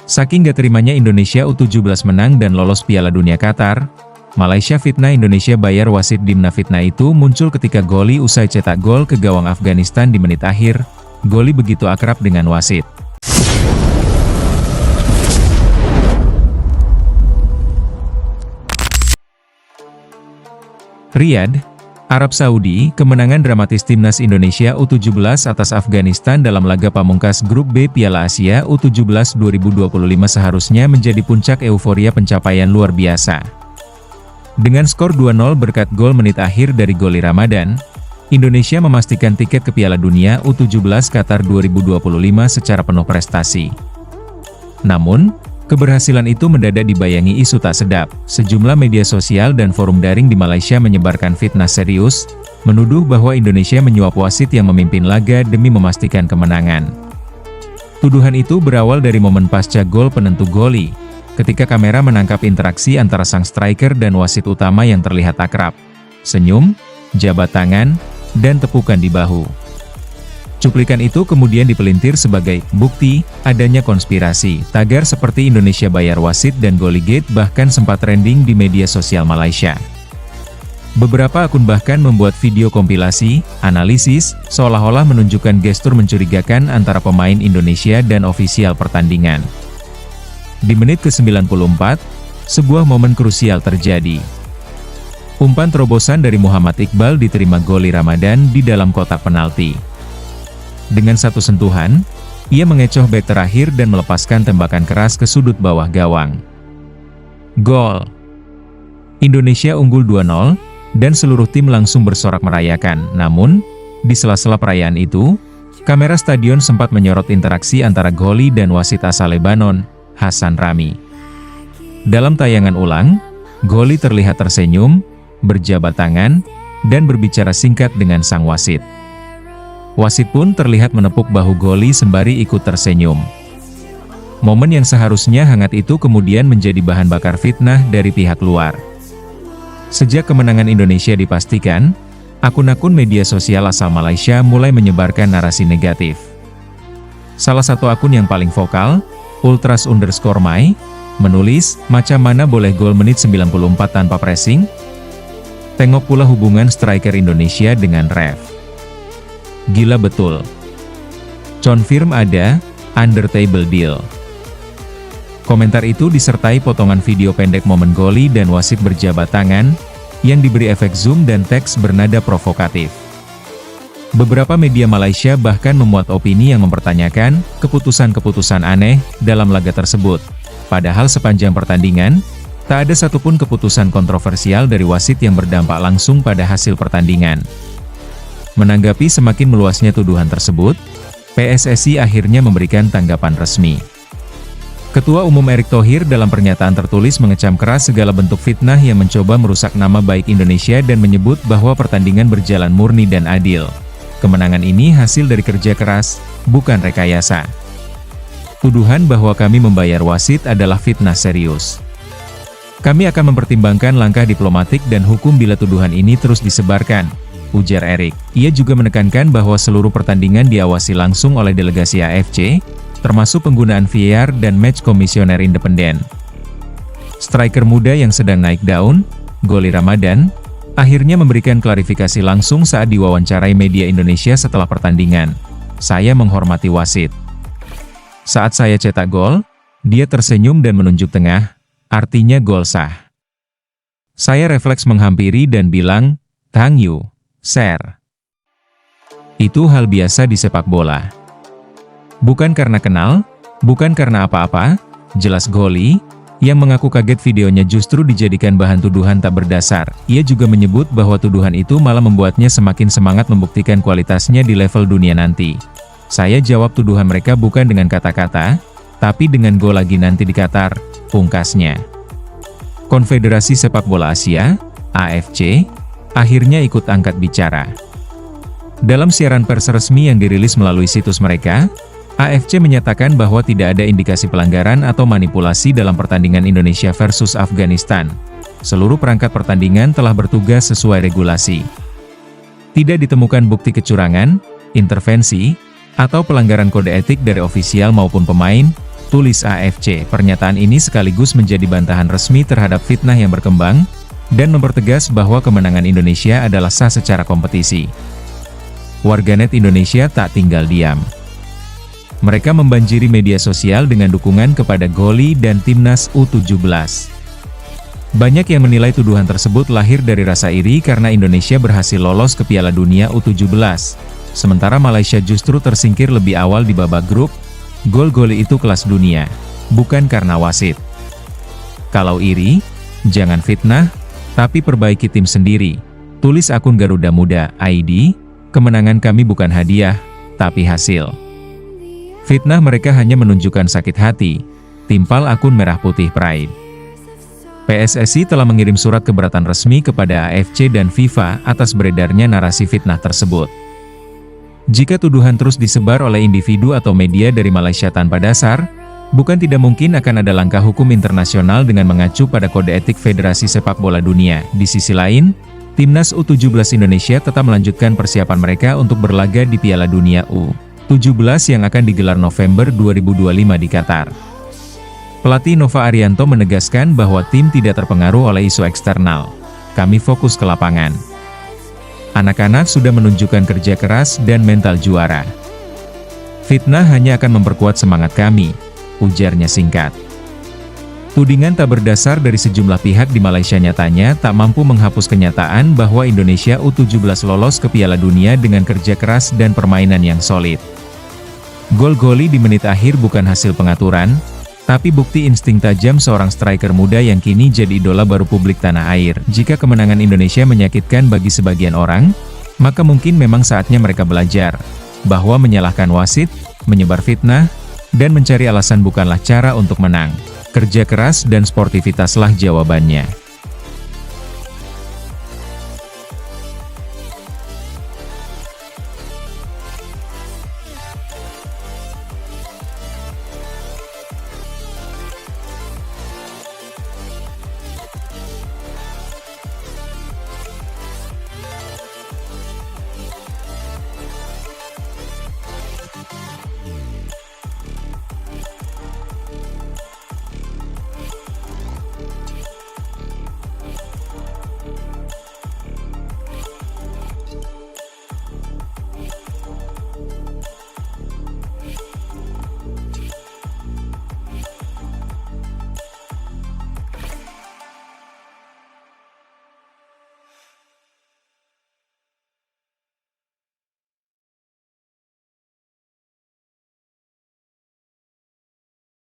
Saking gak terimanya Indonesia U17 menang dan lolos Piala Dunia Qatar, Malaysia fitnah Indonesia bayar wasit. Dimana fitnah itu muncul ketika Goli usai cetak gol ke gawang Afghanistan di menit akhir. Goli begitu akrab dengan wasit. Riyadh, Arab Saudi, kemenangan dramatis timnas Indonesia U17 atas Afghanistan dalam laga pamungkas Grup B Piala Asia U17 2025 seharusnya menjadi puncak euforia pencapaian luar biasa. Dengan skor 2-0 berkat gol menit akhir dari Goli Ramadan, Indonesia memastikan tiket ke Piala Dunia U17 Qatar 2025 secara penuh prestasi. Namun, keberhasilan itu mendadak dibayangi isu tak sedap. Sejumlah media sosial dan forum daring di Malaysia menyebarkan fitnah serius, menuduh bahwa Indonesia menyuap wasit yang memimpin laga demi memastikan kemenangan. Tuduhan itu berawal dari momen pasca gol penentu Goli, ketika kamera menangkap interaksi antara sang striker dan wasit utama yang terlihat akrab. Senyum, jabat tangan, dan tepukan di bahu. Cuplikan itu kemudian dipelintir sebagai bukti adanya konspirasi. Tagar seperti Indonesia bayar wasit dan Goligate bahkan sempat trending di media sosial Malaysia. Beberapa akun bahkan membuat video kompilasi, analisis, seolah-olah menunjukkan gestur mencurigakan antara pemain Indonesia dan ofisial pertandingan. Di menit ke-94, sebuah momen krusial terjadi. Umpan terobosan dari Muhammad Iqbal diterima Goli Ramadan di dalam kotak penalti. Dengan satu sentuhan, ia mengecoh bek terakhir dan melepaskan tembakan keras ke sudut bawah gawang. Gol! Indonesia unggul 2-0, dan seluruh tim langsung bersorak merayakan. Namun, di sela-sela perayaan itu, kamera stadion sempat menyorot interaksi antara Goli dan wasit asal Lebanon, Hasan Rami. Dalam tayangan ulang, Goli terlihat tersenyum, berjabat tangan, dan berbicara singkat dengan sang wasit. Wasit pun terlihat menepuk bahu Goli sembari ikut tersenyum. Momen yang seharusnya hangat itu kemudian menjadi bahan bakar fitnah dari pihak luar. Sejak kemenangan Indonesia dipastikan, akun-akun media sosial asal Malaysia mulai menyebarkan narasi negatif. Salah satu akun yang paling vokal, Ultras_My, menulis, macam mana boleh gol menit 94 tanpa pressing? Tengok pula hubungan striker Indonesia dengan ref. Gila betul. Confirm ada under table deal. Komentar itu disertai potongan video pendek momen Goli dan wasit berjabat tangan, yang diberi efek zoom dan teks bernada provokatif. Beberapa media Malaysia bahkan memuat opini yang mempertanyakan keputusan-keputusan aneh dalam laga tersebut. Padahal sepanjang pertandingan, tak ada satupun keputusan kontroversial dari wasit yang berdampak langsung pada hasil pertandingan. Menanggapi semakin meluasnya tuduhan tersebut, PSSI akhirnya memberikan tanggapan resmi. Ketua Umum Erick Thohir dalam pernyataan tertulis mengecam keras segala bentuk fitnah yang mencoba merusak nama baik Indonesia dan menyebut bahwa pertandingan berjalan murni dan adil. Kemenangan ini hasil dari kerja keras, bukan rekayasa. Tuduhan bahwa kami membayar wasit adalah fitnah serius. Kami akan mempertimbangkan langkah diplomatik dan hukum bila tuduhan ini terus disebarkan, ujar Erick. Ia juga menekankan bahwa seluruh pertandingan diawasi langsung oleh delegasi AFC, termasuk penggunaan VAR dan match komisioner independen. Striker muda yang sedang naik daun, Goli Ramadan, akhirnya memberikan klarifikasi langsung saat diwawancarai media Indonesia setelah pertandingan. Saya menghormati wasit. Saat saya cetak gol, dia tersenyum dan menunjuk tengah, artinya gol sah. Saya refleks menghampiri dan bilang, "Thank you, sir." Itu hal biasa di sepak bola. Bukan karena kenal, bukan karena apa-apa, jelas Goli, yang mengaku kaget videonya justru dijadikan bahan tuduhan tak berdasar. Ia juga menyebut bahwa tuduhan itu malah membuatnya semakin semangat membuktikan kualitasnya di level dunia nanti. Saya jawab tuduhan mereka bukan dengan kata-kata, tapi dengan gol lagi nanti di Qatar, pungkasnya. Konfederasi Sepak Bola Asia, AFC, akhirnya ikut angkat bicara. Dalam siaran pers resmi yang dirilis melalui situs mereka, AFC menyatakan bahwa tidak ada indikasi pelanggaran atau manipulasi dalam pertandingan Indonesia versus Afghanistan. Seluruh perangkat pertandingan telah bertugas sesuai regulasi. Tidak ditemukan bukti kecurangan, intervensi, Atau pelanggaran kode etik dari ofisial maupun pemain, tulis AFC. Pernyataan ini sekaligus menjadi bantahan resmi terhadap fitnah yang berkembang, dan mempertegas bahwa kemenangan Indonesia adalah sah secara kompetisi. Warganet Indonesia tak tinggal diam. Mereka membanjiri media sosial dengan dukungan kepada Goli dan Timnas U17. Banyak yang menilai tuduhan tersebut lahir dari rasa iri karena Indonesia berhasil lolos ke Piala Dunia U17, sementara Malaysia justru tersingkir lebih awal di babak grup. Gol Goli itu kelas dunia, bukan karena wasit. Kalau iri, jangan fitnah, tapi perbaiki tim sendiri. Tulis akun Garuda Muda ID, kemenangan kami bukan hadiah, tapi hasil. Fitnah mereka hanya menunjukkan sakit hati, timpal akun Merah Putih Pride. PSSI telah mengirim surat keberatan resmi kepada AFC dan FIFA atas beredarnya narasi fitnah tersebut. Jika tuduhan terus disebar oleh individu atau media dari Malaysia tanpa dasar, bukan tidak mungkin akan ada langkah hukum internasional dengan mengacu pada kode etik Federasi Sepak Bola Dunia. Di sisi lain, Timnas U17 Indonesia tetap melanjutkan persiapan mereka untuk berlaga di Piala Dunia U17 yang akan digelar November 2025 di Qatar. Pelatih Nova Arianto menegaskan bahwa tim tidak terpengaruh oleh isu eksternal. Kami fokus ke lapangan. Anak-anak sudah menunjukkan kerja keras dan mental juara. Fitnah hanya akan memperkuat semangat kami, ujarnya singkat. Tudingan tak berdasar dari sejumlah pihak di Malaysia nyatanya tak mampu menghapus kenyataan bahwa Indonesia U17 lolos ke Piala Dunia dengan kerja keras dan permainan yang solid. Gol Goli di menit akhir bukan hasil pengaturan, tapi bukti insting tajam seorang striker muda yang kini jadi idola baru publik tanah air. Jika kemenangan Indonesia menyakitkan bagi sebagian orang, maka mungkin memang saatnya mereka belajar bahwa menyalahkan wasit, menyebar fitnah, dan mencari alasan bukanlah cara untuk menang. Kerja keras dan sportivitaslah jawabannya.